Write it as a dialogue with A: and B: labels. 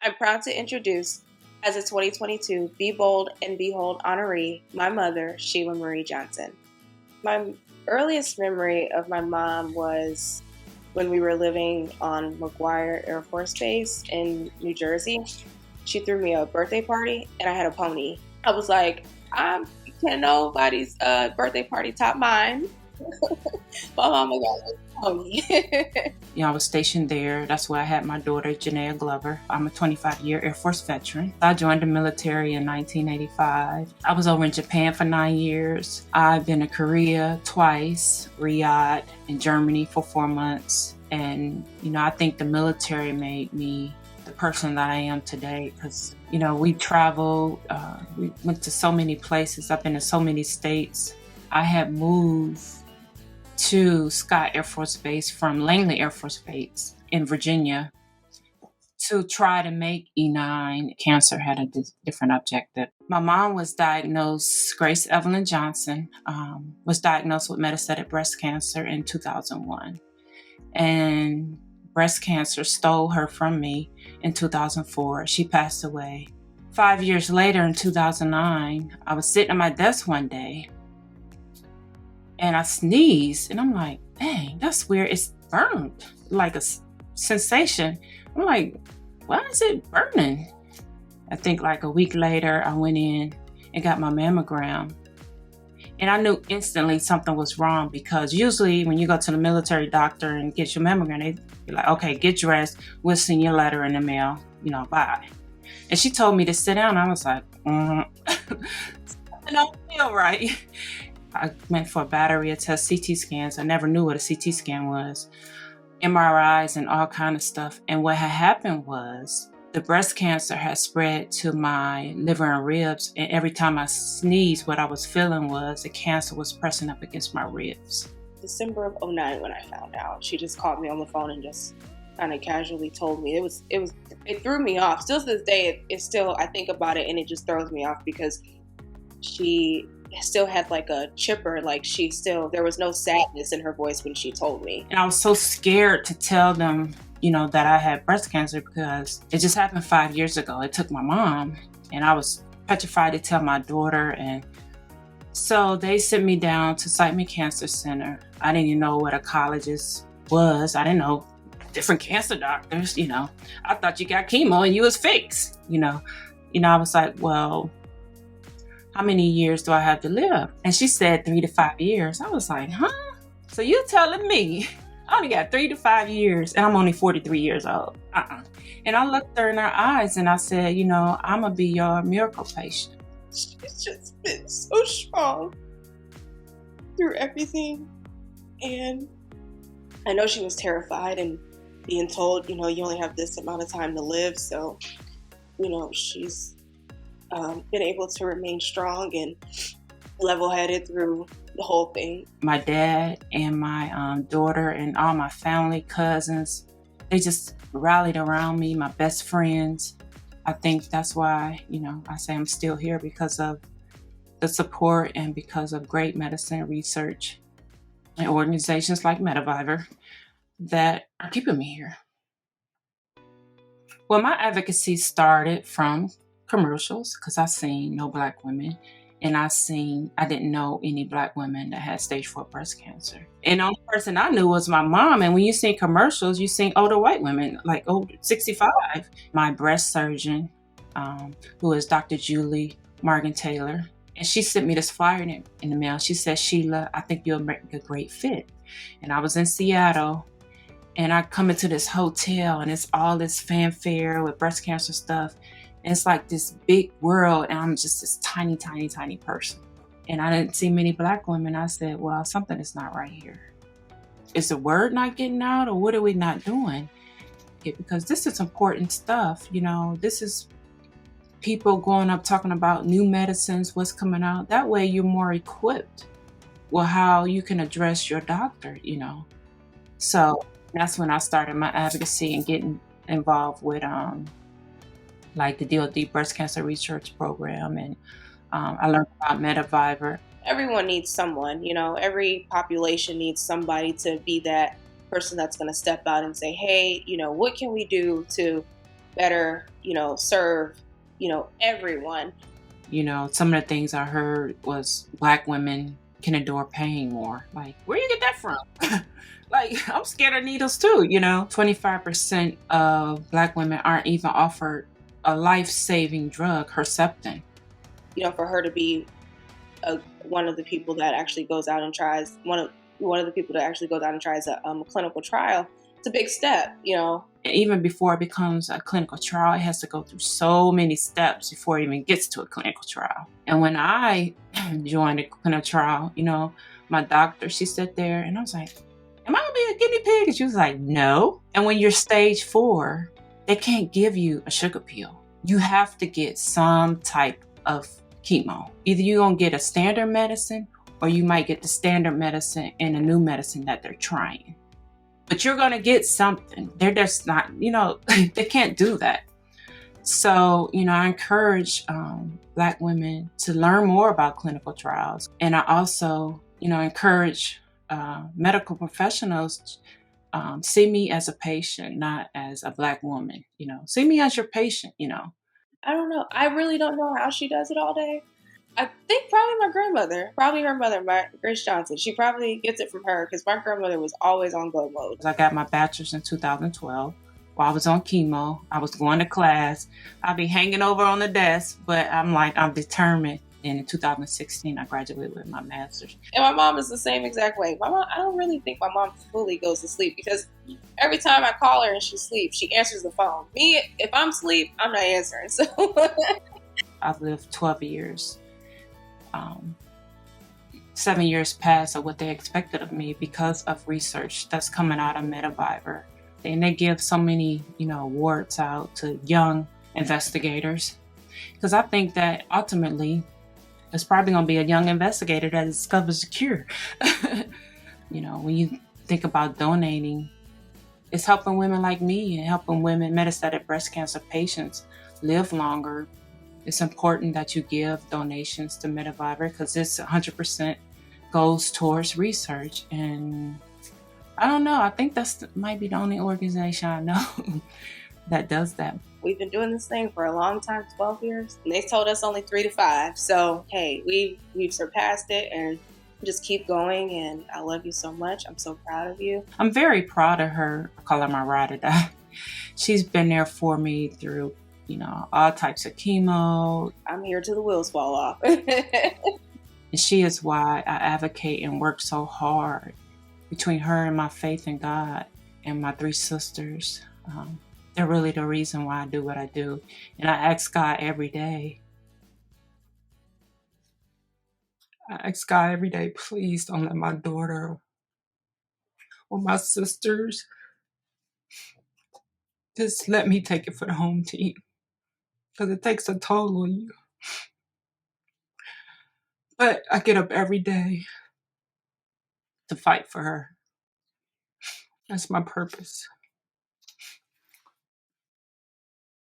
A: I'm proud to introduce, as a 2022 Be Bold and Behold honoree, my mother, Sheila Marie Johnson. My earliest memory of my mom was when we were living on McGuire Air Force Base in New Jersey. She threw me a birthday party and I had a pony. I was like, can nobody's birthday party top mine. My mama got a pony.
B: I was stationed there. That's where I had my daughter, Janea Glover. I'm a 25-year Air Force veteran. I joined the military in 1985. I was over in Japan for 9 years. I've been to Korea twice, Riyadh, and Germany for 4 months. And, I think the military made me the person that I am today because, we traveled, we went to so many places. I've been to so many states. I had moved to Scott Air Force Base from Langley Air Force Base in Virginia to try to make E9. Cancer had a different objective. My mom was diagnosed, Grace Evelyn Johnson, was diagnosed with metastatic breast cancer in 2001. And breast cancer stole her from me in 2004. She passed away. 5 years later, in 2009, I was sitting at my desk one day and I sneezed, and I'm like, dang, that's weird. It's burned, like a sensation. I'm like, why is it burning? I think like a week later, I went in and got my mammogram. And I knew instantly something was wrong because usually when you go to the military doctor and get your mammogram, they be like, okay, get dressed. We'll send you a letter in the mail, bye. And she told me to sit down. I was like, I don't feel right. I went for a battery of test CT scans. I never knew what a CT scan was. MRIs and all kind of stuff. And what had happened was the breast cancer had spread to my liver and ribs. And every time I sneezed, what I was feeling was the cancer was pressing up against my ribs.
A: December of 2009 when I found out. She just called me on the phone and just kind of casually told me. It threw me off. Still to this day, it's still, I think about it and it just throws me off because she still had like a chipper, like there was no sadness in her voice when she told me.
B: And I was so scared to tell them, that I had breast cancer because it just happened 5 years ago. It took my mom and I was petrified to tell my daughter. And so they sent me down to Siteman Cancer Center. I didn't even know what a oncologist was. I didn't know different cancer doctors, I thought you got chemo and you was fixed, I was like, well, how many years do I have to live? And she said 3 to 5 years. I was like, huh? So you telling me I only got 3 to 5 years and I'm only 43 years old? And I looked her in her eyes and I said, I'm going to be your miracle patient.
A: She's just been so strong through everything. And I know she was terrified and being told, you only have this amount of time to live. So, she's been able to remain strong and level-headed through the whole thing.
B: My dad and my daughter and all my family, cousins, they just rallied around me, my best friends. I think that's why, I say I'm still here because of the support and because of great medicine research and organizations like Mediviver that are keeping me here. Well, my advocacy started from commercials because I seen no Black women and I didn't know any Black women that had stage 4 breast cancer. And the only person I knew was my mom. And when you see commercials, you see older white women, like 65. My breast surgeon, who is Dr. Julie Morgan Taylor, and she sent me this flyer in the mail. She said, Sheila, I think you'll make a great fit. And I was in Seattle. And I come into this hotel and it's all this fanfare with breast cancer stuff. And it's like this big world and I'm just this tiny, tiny, tiny person. And I didn't see many Black women. I said, well, something is not right here. Is the word not getting out or what are we not doing? Because this is important stuff. This is people going up talking about new medicines, what's coming out. That way you're more equipped with how you can address your doctor, So that's when I started my advocacy and getting involved with like the DoD Breast Cancer Research Program. And I learned about Mediviver.
A: Everyone needs someone, every population needs somebody to be that person that's going to step out and say, hey, what can we do to better, serve, everyone.
B: Some of the things I heard was Black women can endure pain more. Like, where you get that from? Like, I'm scared of needles too, 25% of Black women aren't even offered a life-saving drug, Herceptin.
A: For her to be one of the people that actually goes out and tries a clinical trial, it's a big step.
B: Even before it becomes a clinical trial, it has to go through so many steps before it even gets to a clinical trial. And when I joined a clinical trial, my doctor, she sat there and I was like, am I gonna be a guinea pig? And she was like, no. And when you're stage 4, they can't give you a sugar pill. You have to get some type of chemo. Either you're gonna get a standard medicine or you might get the standard medicine and a new medicine that they're trying. But you're going to get something. They're just not, they can't do that. So, I encourage Black women to learn more about clinical trials. And I also, encourage medical professionals, see me as a patient, not as a Black woman, see me as your patient,
A: I don't know. I really don't know how she does it all day. I think probably my grandmother, probably her mother, Grace Johnson. She probably gets it from her because my grandmother was always on go mode.
B: I got my bachelor's in 2012. While I was on chemo, I was going to class. I'd be hanging over on the desk, but I'm determined. And in 2016, I graduated with my master's.
A: And my mom is the same exact way. My mom, I don't really think my mom fully goes to sleep because every time I call her and she sleeps, she answers the phone. Me, if I'm asleep, I'm not answering. So
B: I've lived 12 years. 7 years past of what they expected of me because of research that's coming out of Mediviver. And they give so many, awards out to young investigators. Because I think that ultimately, it's probably going to be a young investigator that discovers a cure. When you think about donating, it's helping women like me and helping women, metastatic breast cancer patients, live longer. It's important that you give donations to Mediviver because this 100% goes towards research. And I don't know, I think might be the only organization I know that does that.
A: We've been doing this thing for a long time, 12 years, and they told us only 3 to 5. So, hey, we've surpassed it and just keep going. And I love you so much. I'm so proud of you.
B: I'm very proud of her. I call her my ride or die. She's been there for me through, all types of chemo.
A: I'm here till the wheels fall off.
B: And she is why I advocate and work so hard. Between her and my faith in God and my 3 sisters, they're really the reason why I do what I do. And I ask God every day. Please don't let my daughter or my sisters, just let me take it for the home team. Because it takes a toll on you. But I get up every day to fight for her. That's my purpose.